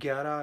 11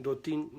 2-3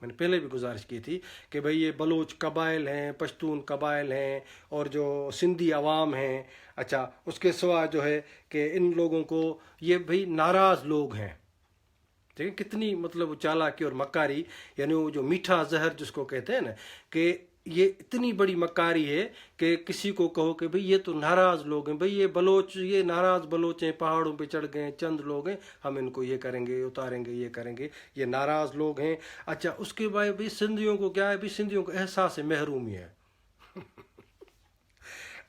میں نے پہلے بھی گزارش کی تھی کہ بھئی یہ بلوچ قبائل ہیں، پشتون قبائل ہیں اور جو سندھی عوام ہیں، اچھا اس کے سوا جو ہے کہ ان لوگوں کو یہ بھئی ناراض لوگ ہیں. دیکھیں کتنی مطلب چالاکی اور مکاری، یعنی وہ جو میٹھا زہر جس کو کہتے ہیں نا، کہ یہ اتنی بڑی مکاری ہے کہ کسی کو کہو کہ بھئی یہ تو ناراض لوگ ہیں، بھئی یہ بلوچ، یہ ناراض بلوچ ہیں، پہاڑوں پہ چڑھ گئے، چند لوگ ہیں، ہم ان کو یہ کریں گے، اتاریں گے، یہ کریں گے، یہ ناراض لوگ ہیں. اچھا اس کے بعد بھئی سندھیوں کو کیا ہے؟ بھئی سندھیوں کو احساس محرومی ہے.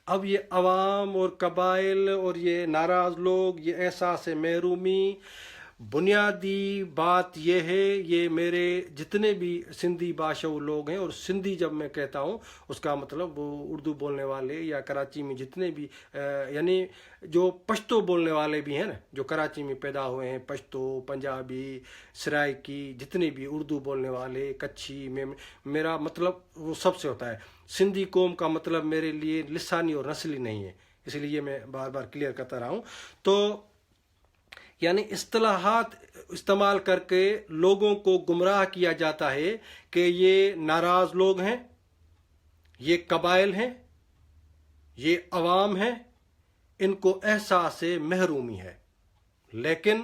اب یہ عوام اور قبائل اور یہ ناراض لوگ، یہ احساس محرومی، بنیادی بات یہ ہے، یہ میرے جتنے بھی سندھی باشعو لوگ ہیں، اور سندھی جب میں کہتا ہوں اس کا مطلب وہ اردو بولنے والے یا کراچی میں جتنے بھی یعنی جو پشتو بولنے والے بھی ہیں نا، جو کراچی میں پیدا ہوئے ہیں، پشتو، پنجابی، سرائکی، جتنے بھی اردو بولنے والے، کچھی میں، میرا مطلب وہ سب سے ہوتا ہے. سندھی قوم کا مطلب میرے لیے لسانی اور نسلی نہیں ہے، اس لیے میں بار بار کلیئر کرتا رہا ہوں. تو یعنی اصطلاحات استعمال کر کے لوگوں کو گمراہ کیا جاتا ہے کہ یہ ناراض لوگ ہیں، یہ قبائل ہیں، یہ عوام ہیں، ان کو احساس محرومی ہے. لیکن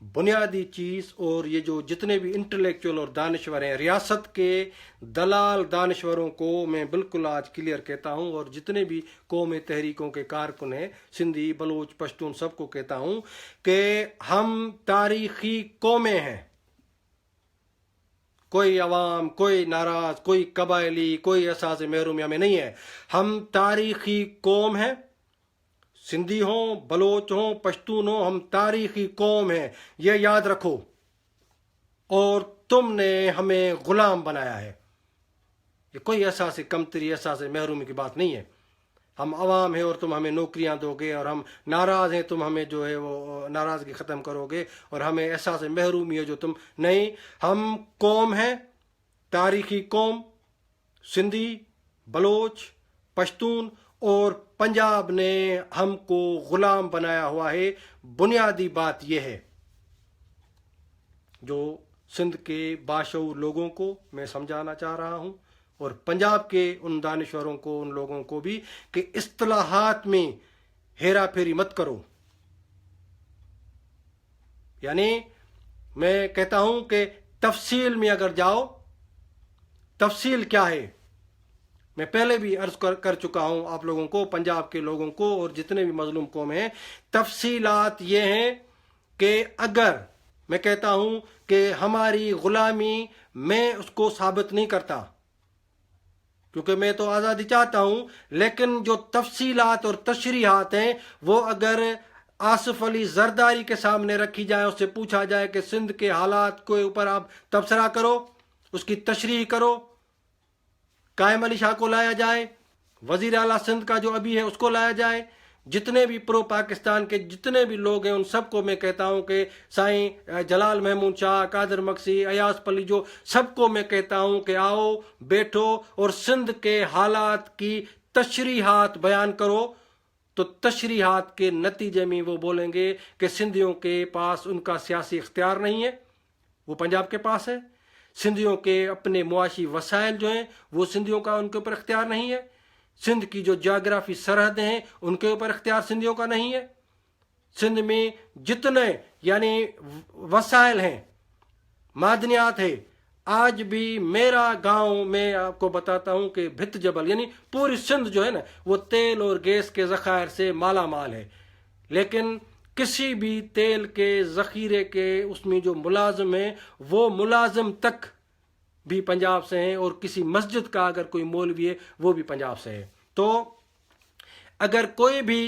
بنیادی چیز، اور یہ جو جتنے بھی انٹلیکچوئل اور دانشور ہیں، ریاست کے دلال دانشوروں کو میں بالکل آج کلیئر کہتا ہوں، اور جتنے بھی قومی تحریکوں کے کارکن ہیں، سندھی، بلوچ، پشتون، سب کو کہتا ہوں کہ ہم تاریخی قومیں ہیں. کوئی عوام، کوئی ناراض، کوئی قبائلی، کوئی احساس محرومی ہمیں نہیں ہے. ہم تاریخی قوم ہیں، سندھی ہوں، بلوچ ہوں، پشتون ہوں، ہم تاریخی قوم ہیں، یہ یاد رکھو. اور تم نے ہمیں غلام بنایا ہے. یہ کوئی احساس کمتری، احساس محرومی کی بات نہیں ہے. ہم عوام ہیں اور تم ہمیں نوکریاں دو گے، اور ہم ناراض ہیں، تم ہمیں جو ہے وہ ناراضگی ختم کرو گے، اور ہمیں احساس محرومی ہے جو تم نہیں. ہم قوم ہیں، تاریخی قوم، سندھی، بلوچ، پشتون، اور پنجاب نے ہم کو غلام بنایا ہوا ہے. بنیادی بات یہ ہے جو سندھ کے باشعور لوگوں کو میں سمجھانا چاہ رہا ہوں، اور پنجاب کے ان دانشوروں کو، ان لوگوں کو بھی، کہ اصطلاحات میں ہیرا پھیری مت کرو. یعنی میں کہتا ہوں کہ تفصیل میں اگر جاؤ، تفصیل کیا ہے، میں پہلے بھی عرض کر چکا ہوں آپ لوگوں کو، پنجاب کے لوگوں کو، اور جتنے بھی مظلوم قوم ہیں. تفصیلات یہ ہیں کہ اگر میں کہتا ہوں کہ ہماری غلامی، میں اس کو ثابت نہیں کرتا کیونکہ میں تو آزادی چاہتا ہوں، لیکن جو تفصیلات اور تشریحات ہیں وہ اگر آصف علی زرداری کے سامنے رکھی جائے، اس سے پوچھا جائے کہ سندھ کے حالات کے اوپر آپ تبصرہ کرو، اس کی تشریح کرو، قائم علی شاہ کو لایا جائے، وزیر اعلیٰ سندھ کا جو ابھی ہے اس کو لایا جائے، جتنے بھی پرو پاکستان کے جتنے بھی لوگ ہیں ان سب کو میں کہتا ہوں کہ سائیں جلال محمود شاہ، قادر مکسی، ایاز پلی، جو سب کو میں کہتا ہوں کہ آؤ بیٹھو اور سندھ کے حالات کی تشریحات بیان کرو. تو تشریحات کے نتیجے میں وہ بولیں گے کہ سندھیوں کے پاس ان کا سیاسی اختیار نہیں ہے، وہ پنجاب کے پاس ہے. سندھیوں کے اپنے معاشی وسائل جو ہیں وہ سندھیوں کا ان کے اوپر اختیار نہیں ہے. سندھ کی جو جغرافی سرحدیں ہیں ان کے اوپر اختیار سندھیوں کا نہیں ہے. سندھ میں جتنے یعنی وسائل ہیں، معدنیات ہے، آج بھی میرا گاؤں، میں آپ کو بتاتا ہوں کہ بھت جبل، یعنی پوری سندھ جو ہے نا وہ تیل اور گیس کے ذخائر سے مالا مال ہے. لیکن کسی بھی تیل کے ذخیرے کے اس میں جو ملازم ہیں وہ ملازم تک بھی پنجاب سے ہیں، اور کسی مسجد کا اگر کوئی مولوی ہے وہ بھی پنجاب سے ہے. تو اگر کوئی بھی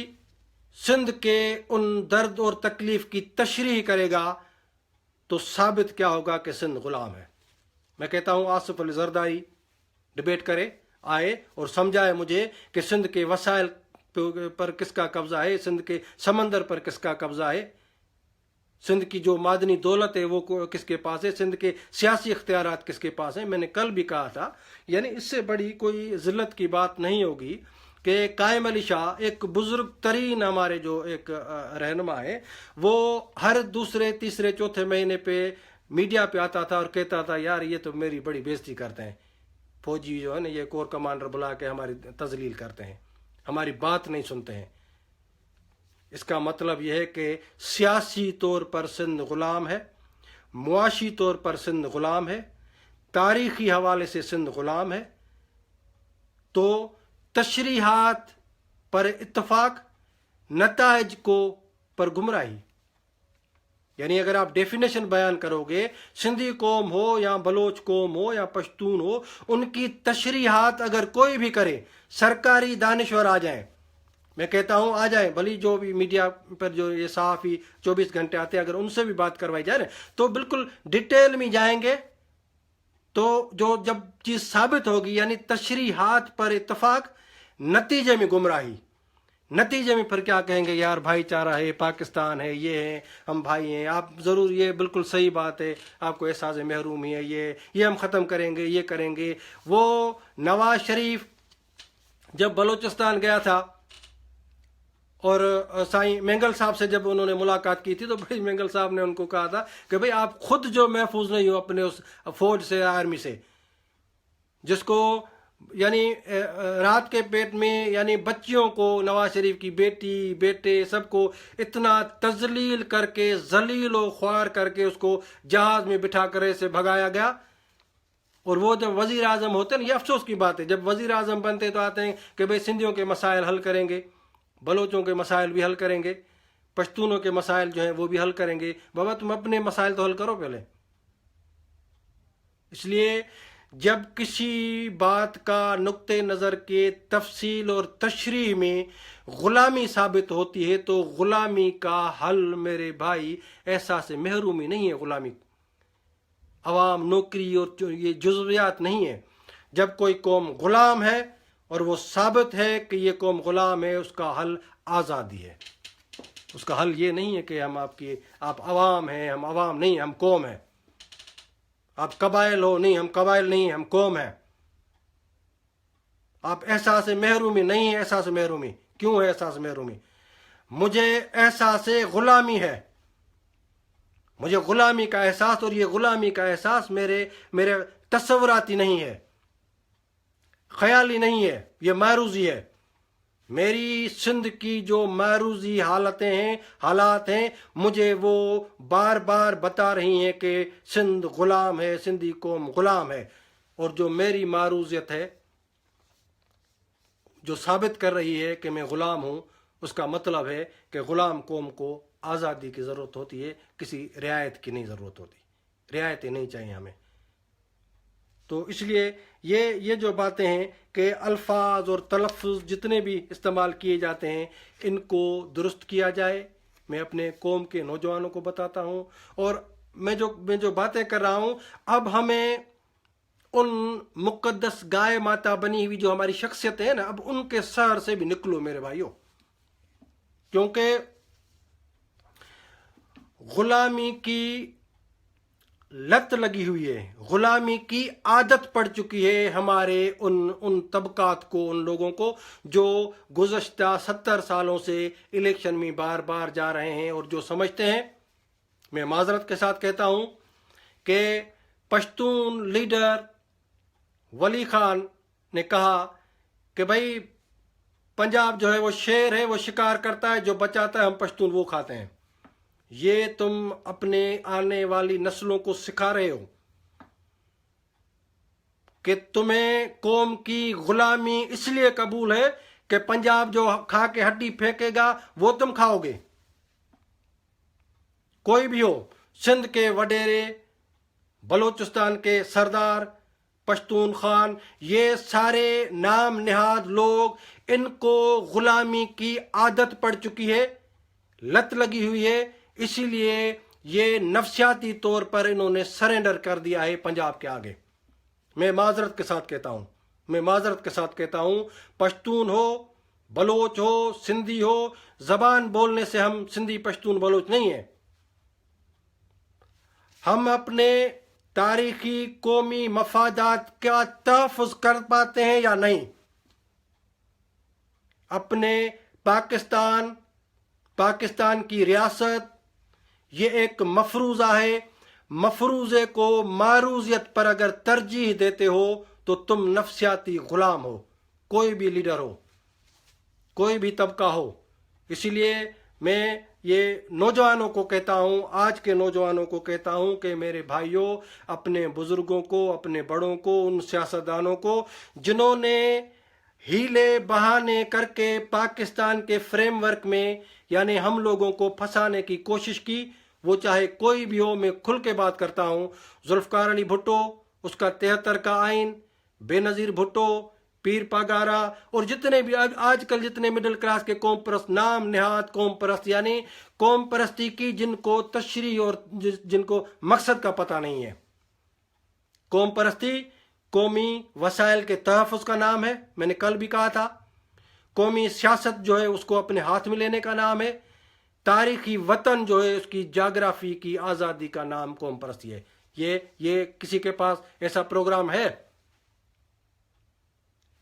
سندھ کے ان درد اور تکلیف کی تشریح کرے گا تو ثابت کیا ہوگا کہ سندھ غلام ہے. میں کہتا ہوں آصف علی زرداری ڈبیٹ کرے، آئے اور سمجھائے مجھے کہ سندھ کے وسائل پر کس کا قبضہ ہے، سندھ کے سمندر پر کس کا قبضہ ہے، سندھ کی جو معدنی دولت ہے وہ کس کے پاس ہے، سندھ کے سیاسی اختیارات کس کے پاس ہیں. میں نے کل بھی کہا تھا، یعنی اس سے بڑی کوئی ذلت کی بات نہیں ہوگی کہ قائم علی شاہ ایک بزرگ ترین ہمارے جو ایک رہنما ہے، وہ ہر دوسرے تیسرے چوتھے مہینے پہ میڈیا پہ آتا تھا اور کہتا تھا یار یہ تو میری بڑی بےزتی کرتے ہیں، فوجی جو ہے نا یہ کور کمانڈر بلا کے ہماری تذلیل کرتے ہیں، ہماری بات نہیں سنتے ہیں۔ اس کا مطلب یہ ہے کہ سیاسی طور پر سندھ غلام ہے، معاشی طور پر سندھ غلام ہے، تاریخی حوالے سے سندھ غلام ہے۔ تو تشریحات پر اتفاق، نتائج کو پر گمراہی، یعنی اگر آپ ڈیفینیشن بیان کرو گے، سندھی قوم ہو یا بلوچ قوم ہو یا پشتون ہو، ان کی تشریحات اگر کوئی بھی کرے، سرکاری دانشور آ جائیں، میں کہتا ہوں آ جائیں، بھلی جو بھی میڈیا پر جو یہ صحافی 24 گھنٹے آتے ہیں، اگر ان سے بھی بات کروائی جائے نا تو بالکل ڈیٹیل میں جائیں گے، تو جو جب چیز ثابت ہوگی، یعنی تشریحات پر اتفاق، نتیجے میں گمراہی، نتیجے میں پھر کیا کہیں گے، یار بھائی چارہ ہے، پاکستان ہے، یہ ہے، ہم بھائی ہیں، آپ ضرور، یہ بالکل صحیح بات ہے، آپ کو احساس محرومی ہے، یہ ہم ختم کریں گے، یہ کریں گے۔ وہ نواز شریف جب بلوچستان گیا تھا اور سائیں مینگل صاحب سے جب انہوں نے ملاقات کی تھی، تو بھائی مینگل صاحب نے ان کو کہا تھا کہ بھائی آپ خود جو محفوظ نہیں ہو اپنے اس فوج سے، آرمی سے، جس کو یعنی رات کے پیٹ میں، یعنی بچیوں کو، نواز شریف کی بیٹی بیٹے سب کو اتنا تذلیل کر کے، ذلیل و خوار کر کے اس کو جہاز میں بٹھا کر ایسے بھگایا گیا۔ اور وہ جب وزیر اعظم ہوتے ہیں، یہ افسوس کی بات ہے، جب وزیر اعظم بنتے تو آتے ہیں کہ بھئی سندھیوں کے مسائل حل کریں گے، بلوچوں کے مسائل بھی حل کریں گے، پشتونوں کے مسائل جو ہیں وہ بھی حل کریں گے۔ بابا تم اپنے مسائل تو حل کرو پہلے۔ اس لیے جب کسی بات کا نقطہ نظر کے تفصیل اور تشریح میں غلامی ثابت ہوتی ہے، تو غلامی کا حل میرے بھائی احساس محرومی نہیں ہے، غلامی عوام، نوکری اور یہ جزویات نہیں ہے۔ جب کوئی قوم غلام ہے اور وہ ثابت ہے کہ یہ قوم غلام ہے، اس کا حل آزادی ہے۔ اس کا حل یہ نہیں ہے کہ آپ عوام ہیں، ہم عوام نہیں، ہم قوم ہیں۔ آپ قبائل ہو، نہیں، ہم قبائل نہیں، ہم قوم ہیں۔ آپ احساس محرومی نہیں ہے، احساس محرومی کیوں ہے؟ احساس محرومی مجھے احساس غلامی ہے، مجھے غلامی کا احساس، اور یہ غلامی کا احساس میرے تصوراتی نہیں ہے، خیالی نہیں ہے، یہ معروضی ہے۔ میری سندھ کی جو معروضی حالتیں ہیں، حالات ہیں، مجھے وہ بار بار بتا رہی ہیں کہ سندھ غلام ہے، سندھی قوم غلام ہے۔ اور جو میری معروضیت ہے، جو ثابت کر رہی ہے کہ میں غلام ہوں، اس کا مطلب ہے کہ غلام قوم کو آزادی کی ضرورت ہوتی ہے، کسی رعایت کی نہیں ضرورت ہوتی، رعایتیں نہیں چاہیے ہمیں۔ تو اس لیے یہ جو باتیں ہیں کہ الفاظ اور تلفظ جتنے بھی استعمال کیے جاتے ہیں، ان کو درست کیا جائے۔ میں اپنے قوم کے نوجوانوں کو بتاتا ہوں، اور میں جو باتیں کر رہا ہوں، اب ہمیں ان مقدس گائے ماتا بنی ہوئی جو ہماری شخصیت ہے نا، اب ان کے سر سے بھی نکلو میرے بھائیوں، کیونکہ غلامی کی لت لگی ہوئی ہے، غلامی کی عادت پڑ چکی ہے ہمارے ان طبقات کو، ان لوگوں کو جو گزشتہ 70 سالوں سے الیکشن میں بار بار جا رہے ہیں، اور جو سمجھتے ہیں، میں معذرت کے ساتھ کہتا ہوں کہ پشتون لیڈر ولی خان نے کہا کہ بھائی پنجاب جو ہے وہ شیر ہے، وہ شکار کرتا ہے، جو بچاتا ہے ہم پشتون وہ کھاتے ہیں۔ یہ تم اپنے آنے والی نسلوں کو سکھا رہے ہو کہ تمہیں قوم کی غلامی اس لیے قبول ہے کہ پنجاب جو کھا کے ہڈی پھینکے گا وہ تم کھاؤ گے۔ کوئی بھی ہو، سندھ کے وڈیرے، بلوچستان کے سردار، پشتون خان، یہ سارے نام نہاد لوگ، ان کو غلامی کی عادت پڑ چکی ہے، لت لگی ہوئی ہے، اسی لیے یہ نفسیاتی طور پر انہوں نے سرنڈر کر دیا ہے پنجاب کے آگے۔ میں معذرت کے ساتھ کہتا ہوں، پشتون ہو، بلوچ ہو، سندھی ہو، زبان بولنے سے ہم سندھی پشتون بلوچ نہیں ہیں۔ ہم اپنے تاریخی قومی مفادات کا تحفظ کر پاتے ہیں یا نہیں؟ اپنے پاکستان کی ریاست، یہ ایک مفروضہ ہے، مفروضے کو معروضیت پر اگر ترجیح دیتے ہو تو تم نفسیاتی غلام ہو، کوئی بھی لیڈر ہو، کوئی بھی طبقہ ہو۔ اسی لیے میں یہ نوجوانوں کو کہتا ہوں، آج کے نوجوانوں کو کہتا ہوں کہ میرے بھائیوں، اپنے بزرگوں کو، اپنے بڑوں کو، ان سیاستدانوں کو جنہوں نے ہیلے بہانے کر کے پاکستان کے فریم ورک میں یعنی ہم لوگوں کو پھنسانے کی کوشش کی، وہ چاہے کوئی بھی ہو، میں کھل کے بات کرتا ہوں، ذوالفقار علی بھٹو، اس کا 73 کا آئین، بے نظیر بھٹو، پیر پاگارا، اور جتنے بھی آج کل جتنے مڈل کلاس کے قوم پرست، نام نہاد قوم پرست، یعنی قوم پرستی کی جن کو تشریح اور جن کو مقصد کا پتہ نہیں ہے۔ قوم پرستی قومی وسائل کے تحفظ کا نام ہے، میں نے کل بھی کہا تھا۔ قومی سیاست جو ہے اس کو اپنے ہاتھ میں لینے کا نام ہے۔ تاریخی وطن جو ہے اس کی جاگرافی کی آزادی کا نام قوم پرستی ہے۔ یہ کسی کے پاس ایسا پروگرام ہے؟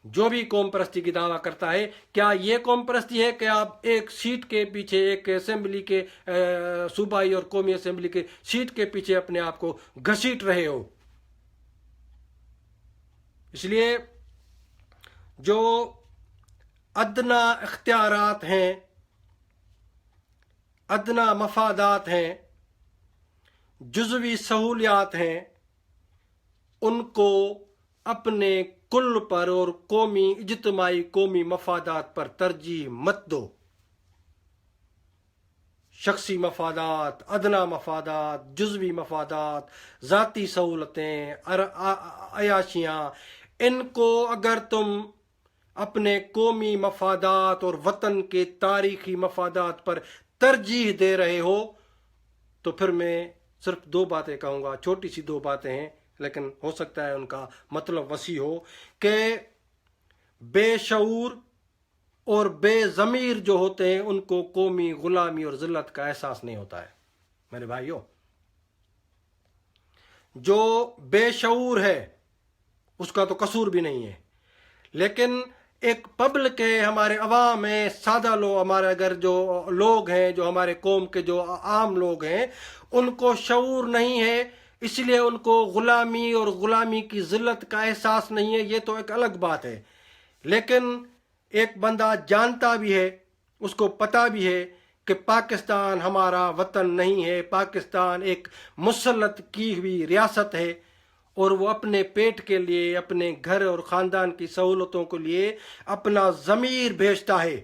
جو بھی قوم پرستی کی دعویٰ کرتا ہے، کیا یہ قوم پرستی ہے کہ آپ ایک سیٹ کے پیچھے، ایک اسمبلی کے صوبائی اور قومی اسمبلی کے سیٹ کے پیچھے اپنے آپ کو گھسیٹ رہے ہو؟ اس لیے جو ادنا اختیارات ہیں، ادنا مفادات ہیں، جزوی سہولیات ہیں، ان کو اپنے کل پر اور قومی اجتماعی قومی مفادات پر ترجیح مت دو۔ شخصی مفادات، ادنا مفادات، جزوی مفادات، ذاتی سہولتیں، عیاشیاں، ان کو اگر تم اپنے قومی مفادات اور وطن کے تاریخی مفادات پر ترجیح دے رہے ہو تو پھر میں صرف 2 باتیں کہوں گا، چھوٹی سی 2 باتیں ہیں لیکن ہو سکتا ہے ان کا مطلب وسیع ہو، کہ بے شعور اور بے ضمیر جو ہوتے ہیں ان کو قومی غلامی اور ذلت کا احساس نہیں ہوتا ہے۔ میرے بھائیوں، جو بے شعور ہے اس کا تو قصور بھی نہیں ہے، لیکن ایک پبلک ہے، ہمارے عوام ہیں، سادہ لوگ، ہمارے اگر جو لوگ ہیں، جو ہمارے قوم کے جو عام لوگ ہیں، ان کو شعور نہیں ہے، اس لیے ان کو غلامی اور غلامی کی ذلت کا احساس نہیں ہے، یہ تو ایک الگ بات ہے۔ لیکن ایک بندہ جانتا بھی ہے، اس کو پتہ بھی ہے کہ پاکستان ہمارا وطن نہیں ہے، پاکستان ایک مسلط کی ہوئی ریاست ہے، اور وہ اپنے پیٹ کے لیے، اپنے گھر اور خاندان کی سہولتوں کے لیے اپنا ضمیر بھیجتا ہے،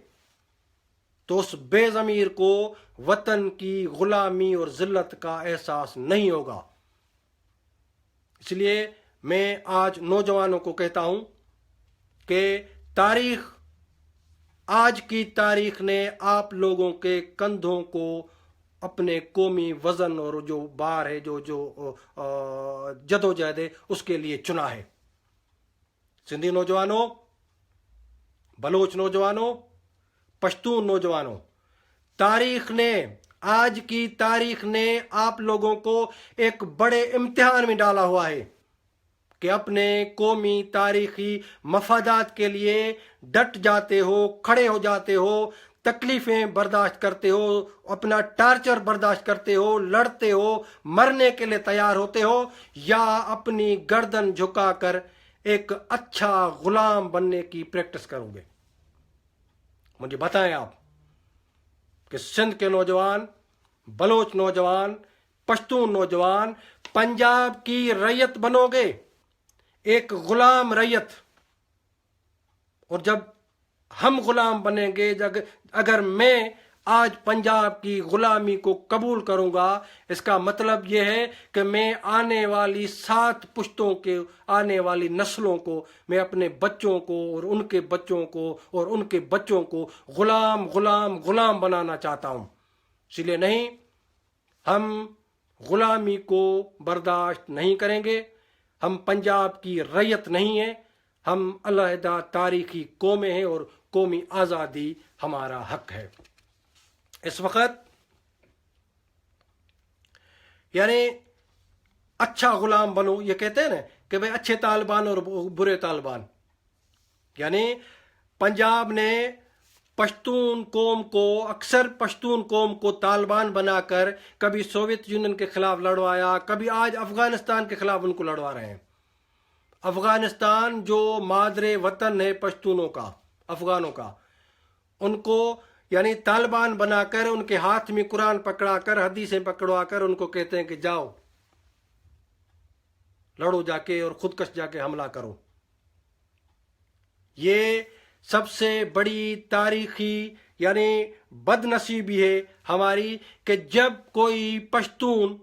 تو اس بے ضمیر کو وطن کی غلامی اور ذلت کا احساس نہیں ہوگا۔ اس لیے میں آج نوجوانوں کو کہتا ہوں کہ آج کی تاریخ نے آپ لوگوں کے کندھوں کو اپنے قومی وزن اور جو بار ہے، جو جدوجہد ہے، اس کے لیے چنا ہے۔ سندھی نوجوانوں، بلوچ نوجوانوں، پشتون نوجوانوں، آج کی تاریخ نے آپ لوگوں کو ایک بڑے امتحان میں ڈالا ہوا ہے کہ اپنے قومی تاریخی مفادات کے لیے ڈٹ جاتے ہو، کھڑے ہو جاتے ہو، تکلیفیں برداشت کرتے ہو، اپنا ٹارچر برداشت کرتے ہو، لڑتے ہو، مرنے کے لیے تیار ہوتے ہو، یا اپنی گردن جھکا کر ایک اچھا غلام بننے کی پریکٹس کرو گے؟ مجھے بتائیں آپ کہ سندھ کے نوجوان، بلوچ نوجوان، پشتون نوجوان پنجاب کی ریت بنو گے، ایک غلام ریت، اور جب ہم غلام بنیں گے، اگر میں آج پنجاب کی غلامی کو قبول کروں گا، اس کا مطلب یہ ہے کہ میں آنے والی 7 پشتوں کے، آنے والی نسلوں کو، میں اپنے بچوں کو اور ان کے بچوں کو اور ان کے بچوں کو غلام غلام غلام بنانا چاہتا ہوں۔ اس لیے نہیں، ہم غلامی کو برداشت نہیں کریں گے۔ ہم پنجاب کی ریت نہیں ہیں، ہم علیحدہ تاریخی قومیں ہیں اور قومی آزادی ہمارا حق ہے۔ اس وقت یعنی اچھا غلام بنو، یہ کہتے ہیں نا کہ بھئی اچھے طالبان اور برے طالبان، یعنی پنجاب نے پشتون قوم کو، اکثر پشتون قوم کو طالبان بنا کر کبھی سوویت یونین کے خلاف لڑوایا، کبھی آج افغانستان کے خلاف ان کو لڑوا رہے ہیں۔ افغانستان جو مادر وطن ہے پشتونوں کا، افغانوں کا، ان کو یعنی طالبان بنا کر ان کے ہاتھ میں قرآن پکڑا کر، حدیثیں پکڑوا کر ان کو کہتے ہیں کہ جاؤ لڑو جا کے اور خودکش جا کے حملہ کرو۔ یہ سب سے بڑی تاریخی یعنی بد نصیبی ہے ہماری کہ جب کوئی پشتون،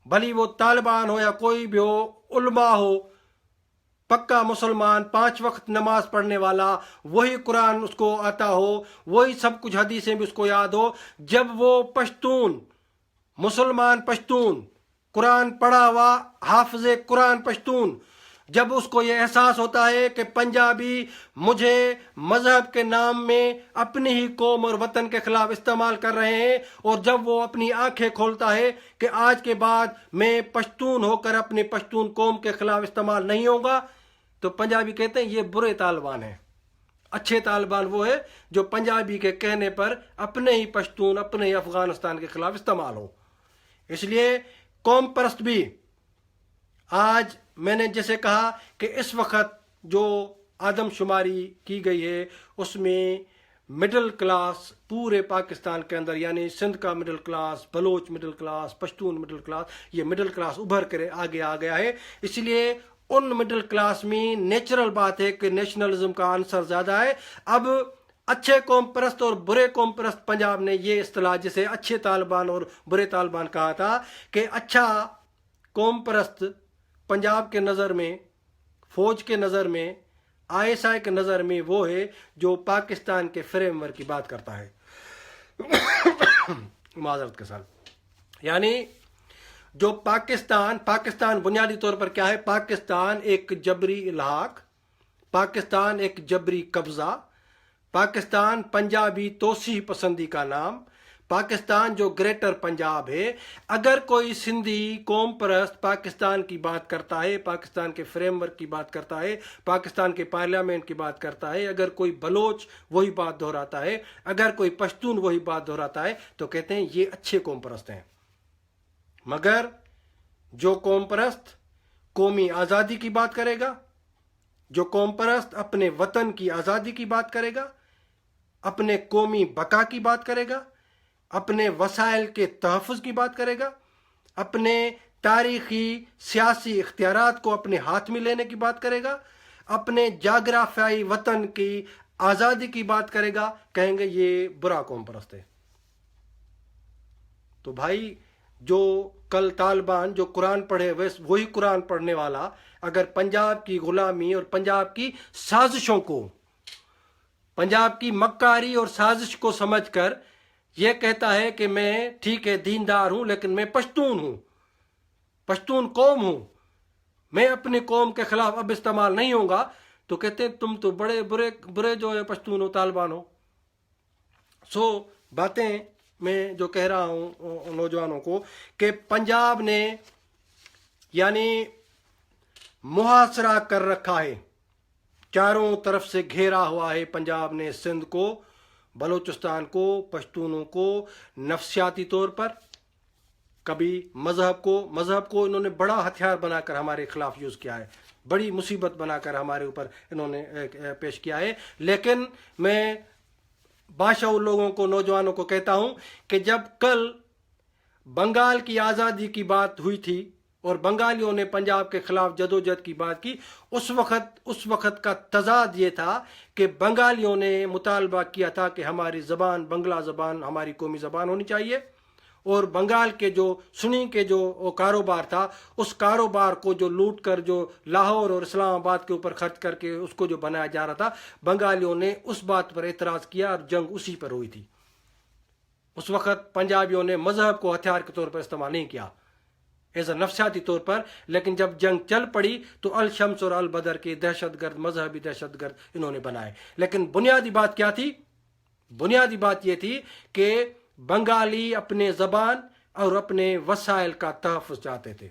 بھلی وہ طالبان ہو یا کوئی بھی ہو، علماء ہو، پکا مسلمان، 5 وقت نماز پڑھنے والا، وہی قرآن اس کو آتا ہو، وہی سب کچھ حدیثیں بھی اس کو یاد ہو، جب وہ پشتون، مسلمان پشتون، قرآن پڑھا ہوا حافظ قرآن پشتون، جب اس کو یہ احساس ہوتا ہے کہ پنجابی مجھے مذہب کے نام میں اپنی ہی قوم اور وطن کے خلاف استعمال کر رہے ہیں، اور جب وہ اپنی آنکھیں کھولتا ہے کہ آج کے بعد میں پشتون ہو کر اپنی پشتون قوم کے خلاف استعمال نہیں ہوگا، تو پنجابی کہتے ہیں یہ برے طالبان ہیں۔ اچھے طالبان وہ ہے جو پنجابی کے کہنے پر اپنے ہی پشتون، اپنے ہی افغانستان کے خلاف استعمال ہو۔ اس لیے قوم پرست بھی، آج میں نے جیسے کہا کہ اس وقت جو آدم شماری کی گئی ہے اس میں مڈل کلاس پورے پاکستان کے اندر، یعنی سندھ کا middle class, Baloch middle class, Pashtun middle class, یہ مڈل کلاس ابھر کر آگے آ گیا ہے۔ اس لیے ان مڈل کلاس میں نیچرل بات ہے کہ نیشنلزم کا عنصر زیادہ ہے۔ اب اچھے قوم پرست اور برے قوم پرست، پنجاب نے یہ اصطلاح جسے اچھے طالبان اور برے طالبان کہا تھا کہ اچھا قوم پرست پنجاب کے نظر میں، فوج کے نظر میں، ISI کے نظر میں وہ ہے جو پاکستان کے فریم ورک کی بات کرتا ہے۔ معذرت کے ساتھ، یعنی جو پاکستان بنیادی طور پر کیا ہے؟ پاکستان ایک جبری الحاق، پاکستان ایک جبری قبضہ، پاکستان پنجابی توسیع پسندی کا نام، پاکستان جو گریٹر پنجاب ہے۔ اگر کوئی سندھی قوم پرست پاکستان کی بات کرتا ہے، پاکستان کے فریم ورک کی بات کرتا ہے، پاکستان کے پارلیمنٹ کی بات کرتا ہے، اگر کوئی بلوچ وہی بات دہراتا ہے، اگر کوئی پشتون وہی بات دہراتا ہے، تو کہتے ہیں یہ اچھے قوم پرست ہیں۔ مگر جو قوم پرست قومی آزادی کی بات کرے گا، جو قوم پرست اپنے وطن کی آزادی کی بات کرے گا، اپنے قومی بقا کی بات کرے گا، اپنے وسائل کے تحفظ کی بات کرے گا، اپنے تاریخی سیاسی اختیارات کو اپنے ہاتھ میں لینے کی بات کرے گا، اپنے جغرافیائی وطن کی آزادی کی بات کرے گا، کہیں گے یہ برا قوم پرست ہے۔ تو بھائی، جو کل طالبان جو قرآن پڑھے وہی قرآن پڑھنے والا اگر پنجاب کی غلامی اور پنجاب کی سازشوں کو، پنجاب کی مکاری اور سازش کو سمجھ کر یہ کہتا ہے کہ میں ٹھیک ہے دیندار ہوں لیکن میں پشتون ہوں، پشتون قوم ہوں، میں اپنی قوم کے خلاف اب استعمال نہیں ہوں گا، تو کہتے ہیں تم تو بڑے برے جو ہے پشتون ہو، طالبان ہو۔ باتیں میں جو کہہ رہا ہوں نوجوانوں کو کہ پنجاب نے یعنی محاصرہ کر رکھا ہے، چاروں طرف سے گھیرا ہوا ہے پنجاب نے سندھ کو، بلوچستان کو، پشتونوں کو، نفسیاتی طور پر، کبھی مذہب کو انہوں نے بڑا ہتھیار بنا کر ہمارے خلاف یوز کیا ہے، بڑی مصیبت بنا کر ہمارے اوپر انہوں نے پیش کیا ہے۔ لیکن میں باشعور لوگوں کو، نوجوانوں کو کہتا ہوں کہ جب کل بنگال کی آزادی کی بات ہوئی تھی اور بنگالیوں نے پنجاب کے خلاف جدوجہد کی بات کی، اس وقت کا تضاد یہ تھا کہ بنگالیوں نے مطالبہ کیا تھا کہ ہماری زبان بنگلہ زبان ہماری قومی زبان ہونی چاہیے، اور بنگال کے جو سنی کے جو کاروبار تھا، اس کاروبار کو جو لوٹ کر جو لاہور اور اسلام آباد کے اوپر خرچ کر کے اس کو جو بنایا جا رہا تھا، بنگالیوں نے اس بات پر اعتراض کیا اور جنگ اسی پر ہوئی تھی۔ اس وقت پنجابیوں نے مذہب کو ہتھیار کے طور پر استعمال نہیں کیا، ایز اے نفسیاتی طور پر، لیکن جب جنگ چل پڑی تو الشمس اور البدر کے دہشت گرد، مذہبی دہشت گرد انہوں نے بنائے۔ لیکن بنیادی بات کیا تھی؟ بنیادی بات یہ تھی کہ بنگالی اپنے زبان اور اپنے وسائل کا تحفظ چاہتے تھے،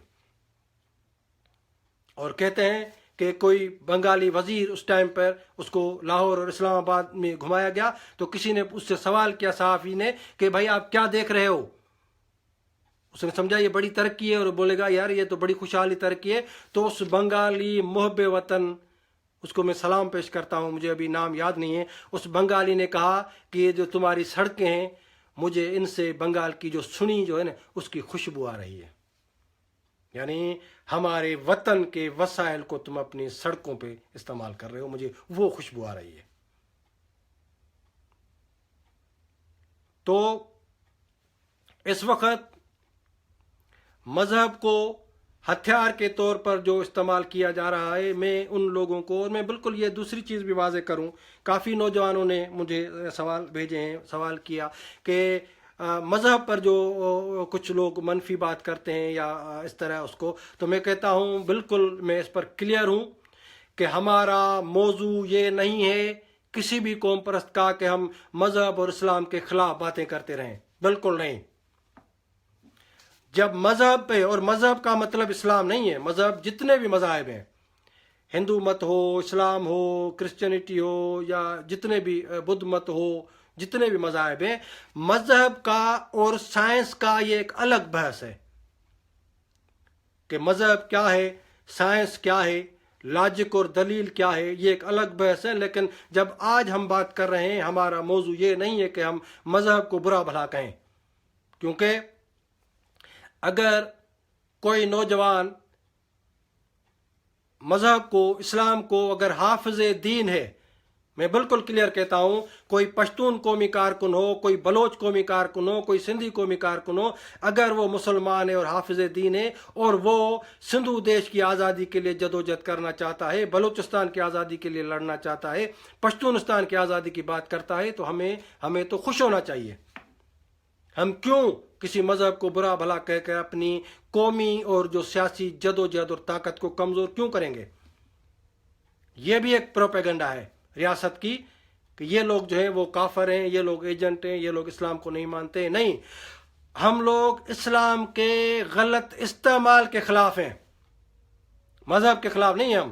اور کہتے ہیں کہ کوئی بنگالی وزیر اس ٹائم پر اس کو لاہور اور اسلام آباد میں گھمایا گیا تو کسی نے اس سے سوال کیا صحافی نے کہ بھائی آپ کیا دیکھ رہے ہو؟ اس نے سمجھا یہ بڑی ترقی ہے اور بولے گا یار یہ تو بڑی خوشحالی ترقی ہے. تو اس بنگالی محب وطن، اس کو میں سلام پیش کرتا ہوں، مجھے ابھی نام یاد نہیں ہے، اس بنگالی نے کہا کہ یہ جو تمہاری سڑکیں ہیں مجھے ان سے بنگال کی جو سنی جو ہے نا اس کی خوشبو آ رہی ہے. یعنی ہمارے وطن کے وسائل کو تم اپنی سڑکوں پہ استعمال کر رہے ہو، مجھے وہ خوشبو آ رہی ہے. تو اس وقت مذہب کو ہتھیار کے طور پر جو استعمال کیا جا رہا ہے، میں ان لوگوں کو، اور میں بالکل یہ دوسری چیز بھی واضح کروں، کافی نوجوانوں نے مجھے سوال بھیجے ہیں، سوال کیا کہ مذہب پر جو کچھ لوگ منفی بات کرتے ہیں یا اس طرح اس کو، تو میں کہتا ہوں بالکل میں اس پر کلیئر ہوں کہ ہمارا موضوع یہ نہیں ہے کسی بھی قوم پرست کا کہ ہم مذہب اور اسلام کے خلاف باتیں کرتے رہیں، بالکل نہیں. جب مذہب پہ، اور مذہب کا مطلب اسلام نہیں ہے، مذہب جتنے بھی مذاہب ہیں، ہندو مت ہو، اسلام ہو، کرسچینٹی ہو، یا جتنے بھی بدھ مت ہو، جتنے بھی مذاہب ہیں، مذہب کا اور سائنس کا یہ ایک الگ بحث ہے کہ مذہب کیا ہے، سائنس کیا ہے، لاجک اور دلیل کیا ہے، یہ ایک الگ بحث ہے. لیکن جب آج ہم بات کر رہے ہیں، ہمارا موضوع یہ نہیں ہے کہ ہم مذہب کو برا بھلا کہیں، کیونکہ اگر کوئی نوجوان مذہب کو، اسلام کو اگر حافظ دین ہے، میں بالکل کلیئر کہتا ہوں، کوئی پشتون قومی کارکن ہو، کوئی بلوچ قومی کارکن ہو، کوئی سندھی قومی کارکن ہو، اگر وہ مسلمان ہے اور حافظ دین ہے اور وہ سندھو دیش کی آزادی کے لیے جدوجہد کرنا چاہتا ہے، بلوچستان کی آزادی کے لیے لڑنا چاہتا ہے، پشتونستان کی آزادی کی بات کرتا ہے، تو ہمیں تو خوش ہونا چاہیے. ہم کیوں کسی مذہب کو برا بھلا کہہ کر اپنی قومی اور جو سیاسی جدوجہد اور طاقت کو کمزور کیوں کریں گے؟ یہ بھی ایک پروپیگنڈا ہے ریاست کی کہ یہ لوگ جو ہیں وہ کافر ہیں، یہ لوگ ایجنٹ ہیں، یہ لوگ اسلام کو نہیں مانتے. نہیں، ہم لوگ اسلام کے غلط استعمال کے خلاف ہیں، مذہب کے خلاف نہیں ہم.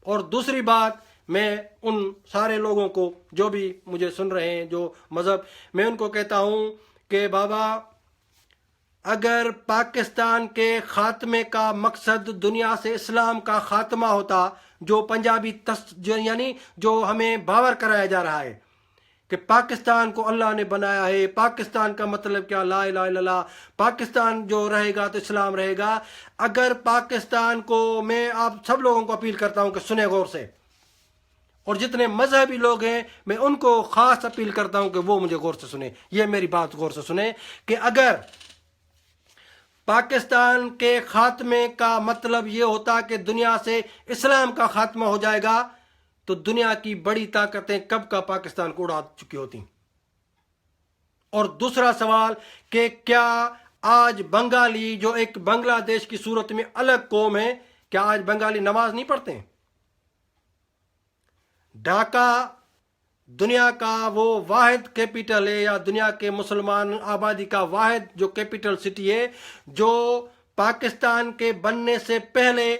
اور دوسری بات، میں ان سارے لوگوں کو جو بھی مجھے سن رہے ہیں جو مذہب، میں ان کو کہتا ہوں کہ بابا اگر پاکستان کے خاتمے کا مقصد دنیا سے اسلام کا خاتمہ ہوتا، جو پنجابی یعنی جو ہمیں باور کرایا جا رہا ہے کہ پاکستان کو اللہ نے بنایا ہے، پاکستان کا مطلب کیا، لا الہ الا اللہ، پاکستان جو رہے گا تو اسلام رہے گا. اگر پاکستان کو، میں آپ سب لوگوں کو اپیل کرتا ہوں کہ سنیں غور سے، اور جتنے مذہبی لوگ ہیں میں ان کو خاص اپیل کرتا ہوں کہ وہ مجھے غور سے سنیں، یہ میری بات غور سے سنیں کہ اگر پاکستان کے خاتمے کا مطلب یہ ہوتا کہ دنیا سے اسلام کا خاتمہ ہو جائے گا تو دنیا کی بڑی طاقتیں کب کا پاکستان کو اڑا چکی ہوتی. اور دوسرا سوال کہ کیا آج بنگالی جو ایک بنگلہ دیش کی صورت میں الگ قوم ہے، کیا آج بنگالی نماز نہیں پڑھتے ہیں؟ ڈھاکہ دنیا کا وہ واحد کیپٹل ہے، یا دنیا کے مسلمان آبادی کا واحد جو کیپٹل سٹی ہے، جو پاکستان کے بننے سے پہلے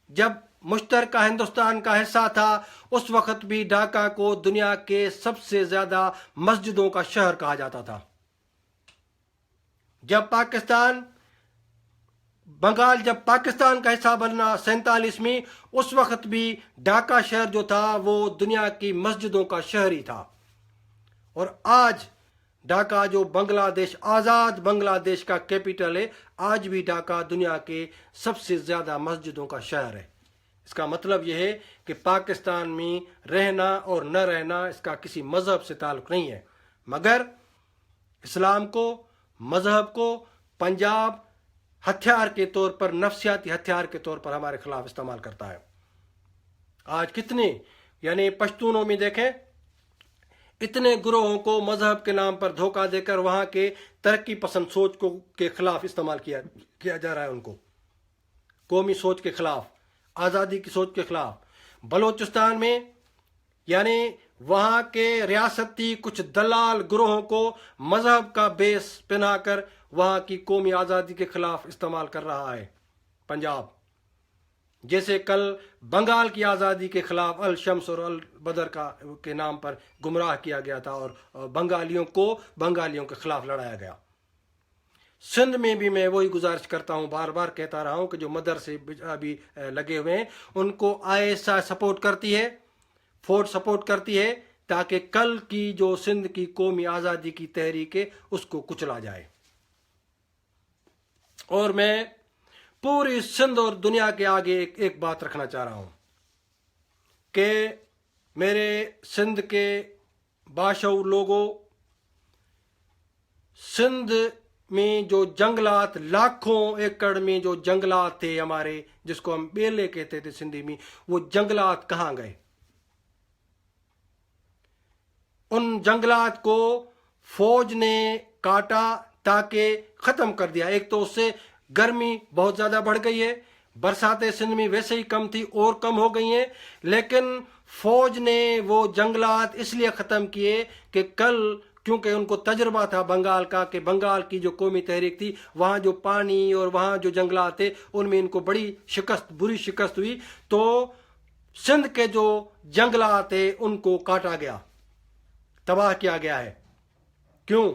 جب مشترکہ ہندوستان کا حصہ تھا اس وقت بھی ڈھاکہ کو دنیا کے سب سے زیادہ مسجدوں کا شہر کہا جاتا تھا. جب بنگال جب پاکستان کا حصہ بننا 47 میں، اس وقت بھی ڈھاکہ شہر جو تھا وہ دنیا کی مسجدوں کا شہر ہی تھا. اور آج ڈھاکہ جو بنگلہ دیش، آزاد بنگلہ دیش کا کیپٹل ہے، آج بھی ڈھاکہ دنیا کے سب سے زیادہ مسجدوں کا شہر ہے. اس کا مطلب یہ ہے کہ پاکستان میں رہنا اور نہ رہنا اس کا کسی مذہب سے تعلق نہیں ہے، مگر اسلام کو، مذہب کو پنجاب ہتھیار کے طور پر، نفسیاتی ہتھیار کے طور پر ہمارے خلاف استعمال کرتا ہے. آج کتنے، یعنی پشتونوں میں دیکھیں، اتنے گروہوں کو مذہب کے نام پر دھوکہ دے کر وہاں کے ترقی پسند سوچ کے خلاف استعمال کیا جا رہا ہے، ان کو قومی سوچ کے خلاف، آزادی کی سوچ کے خلاف. بلوچستان میں یعنی وہاں کے ریاستی کچھ دلال گروہوں کو مذہب کا بیس پہنا کر وہاں کی قومی آزادی کے خلاف استعمال کر رہا ہے پنجاب. جیسے کل بنگال کی آزادی کے خلاف الشمس اور البدر کے نام پر گمراہ کیا گیا تھا اور بنگالیوں کے خلاف لڑایا گیا. سندھ میں بھی میں وہی گزارش کرتا ہوں، بار بار کہتا رہا ہوں کہ جو مدرسے ابھی لگے ہوئے ہیں ان کو ISI سپورٹ کرتی ہے، فوج سپورٹ کرتی ہے، تاکہ کل کی جو سندھ کی قومی آزادی کی تحریک ہے اس کو کچلا جائے. اور میں پوری سندھ اور دنیا کے آگے ایک بات رکھنا چاہ رہا ہوں کہ میرے سندھ کے باشعور لوگوں، سندھ میں جو جنگلات، لاکھوں ایکڑ میں جو جنگلات تھے ہمارے، جس کو ہم بیلے کہتے تھے سندھی میں، وہ جنگلات کہاں گئے؟ ان جنگلات کو فوج نے کاٹا تاکہ ختم کر دیا. ایک تو اس سے گرمی بہت زیادہ بڑھ گئی ہے، برساتیں سندھ میں ویسے ہی کم تھی اور کم ہو گئی ہیں، لیکن فوج نے وہ جنگلات اس لیے ختم کیے کہ کل، کیونکہ ان کو تجربہ تھا بنگال کا، کہ بنگال کی جو قومی تحریک تھی وہاں جو پانی اور وہاں جو جنگلات تھے ان میں ان کو بری شکست ہوئی، تو سندھ کے جو جنگلات تھے ان کو کاٹا گیا، تباہ کیا گیا ہے. کیوں؟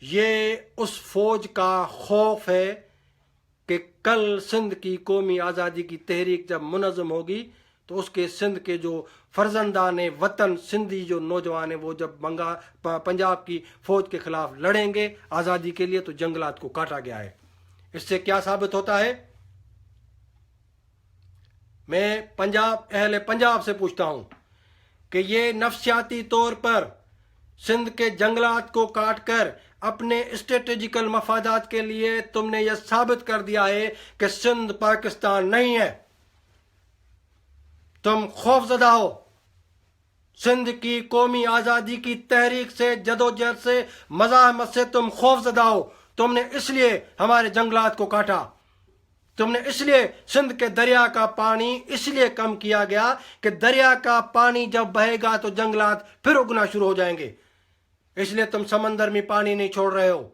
یہ اس فوج کا خوف ہے کہ کل سندھ کی قومی آزادی کی تحریک جب منظم ہوگی تو اس کے سندھ کے جو فرزندان وطن سندھی جو نوجوان ہیں وہ جب پنجاب کی فوج کے خلاف لڑیں گے آزادی کے لیے، تو جنگلات کو کاٹا گیا ہے. اس سے کیا ثابت ہوتا ہے؟ میں اہل پنجاب سے پوچھتا ہوں کہ یہ نفسیاتی طور پر سندھ کے جنگلات کو کاٹ کر اپنے اسٹریٹجیکل مفادات کے لیے تم نے یہ ثابت کر دیا ہے کہ سندھ پاکستان نہیں ہے. تم خوف زدہ ہو. سندھ کی قومی آزادی کی تحریک سے، جدوجہد سے، مزاحمت سے تم خوف زدہ ہو. تم نے اس لیے ہمارے جنگلات کو کاٹا. تم نے اس لیے سندھ کے دریا کا پانی اس لیے کم کیا گیا کہ دریا کا پانی جب بہے گا تو جنگلات پھر اگنا شروع ہو جائیں گے. اس لیے تم سمندر میں پانی نہیں چھوڑ رہے ہو.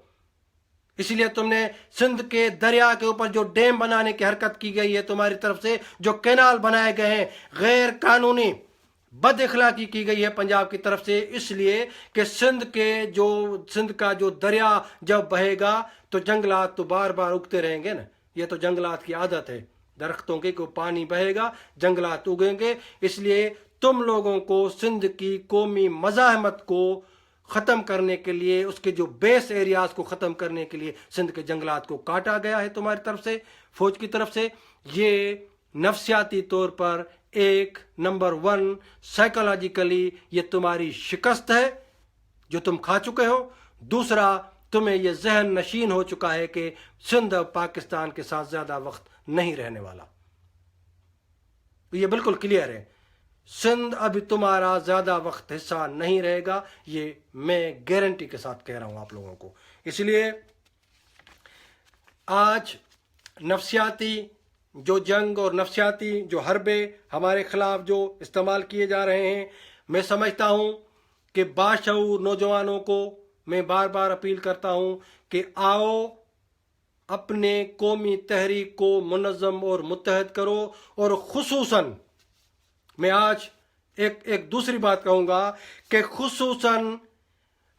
اس لیے تم نے سندھ کے دریا کے اوپر جو ڈیم بنانے کی حرکت کی گئی ہے تمہاری طرف سے، جو کینال بنائے گئے ہیں غیر قانونی، بد اخلاقی کی گئی ہے پنجاب کی طرف سے، اس لیے کہ سندھ کا جو دریا جب بہے گا تو جنگلات تو بار بار اگتے رہیں گے نا. یہ تو جنگلات کی عادت ہے درختوں کے، کہ پانی بہے گا جنگلات اگیں گے. اس لیے تم لوگوں کو سندھ کی قومی مزاحمت کو ختم کرنے کے لیے، اس کے جو بیس ایریاز کو ختم کرنے کے لیے سندھ کے جنگلات کو کاٹا گیا ہے تمہاری طرف سے، فوج کی طرف سے. یہ نفسیاتی طور پر نمبر 1 سائیکولوجیکلی یہ تمہاری شکست ہے جو تم کھا چکے ہو. دوسرا، تمہیں یہ ذہن نشین ہو چکا ہے کہ سندھ پاکستان کے ساتھ زیادہ وقت نہیں رہنے والا. یہ بالکل کلیئر ہے. سندھ اب تمہارا زیادہ وقت حصہ نہیں رہے گا، یہ میں گارنٹی کے ساتھ کہہ رہا ہوں آپ لوگوں کو. اس لیے آج نفسیاتی جو جنگ اور نفسیاتی جو حربے ہمارے خلاف جو استعمال کیے جا رہے ہیں، میں سمجھتا ہوں کہ باشعور نوجوانوں کو میں بار بار اپیل کرتا ہوں کہ آؤ اپنے قومی تحریک کو منظم اور متحد کرو. اور خصوصاً میں آج ایک دوسری بات کہوں گا کہ خصوصاً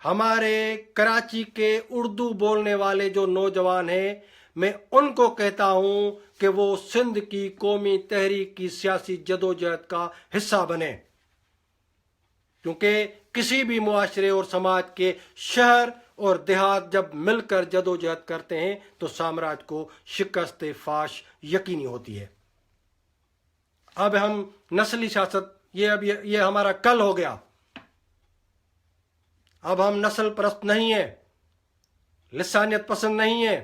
ہمارے کراچی کے اردو بولنے والے جو نوجوان ہیں، میں ان کو کہتا ہوں کہ وہ سندھ کی قومی تحریک کی سیاسی جدوجہد کا حصہ بنے. کیونکہ کسی بھی معاشرے اور سماج کے شہر اور دیہات جب مل کر جدوجہد کرتے ہیں تو سامراج کو شکست فاش یقینی ہوتی ہے. اب ہم نسلی سیاست، یہ ہمارا کل ہو گیا. اب ہم نسل پرست نہیں ہیں، لسانیت پسند نہیں ہیں.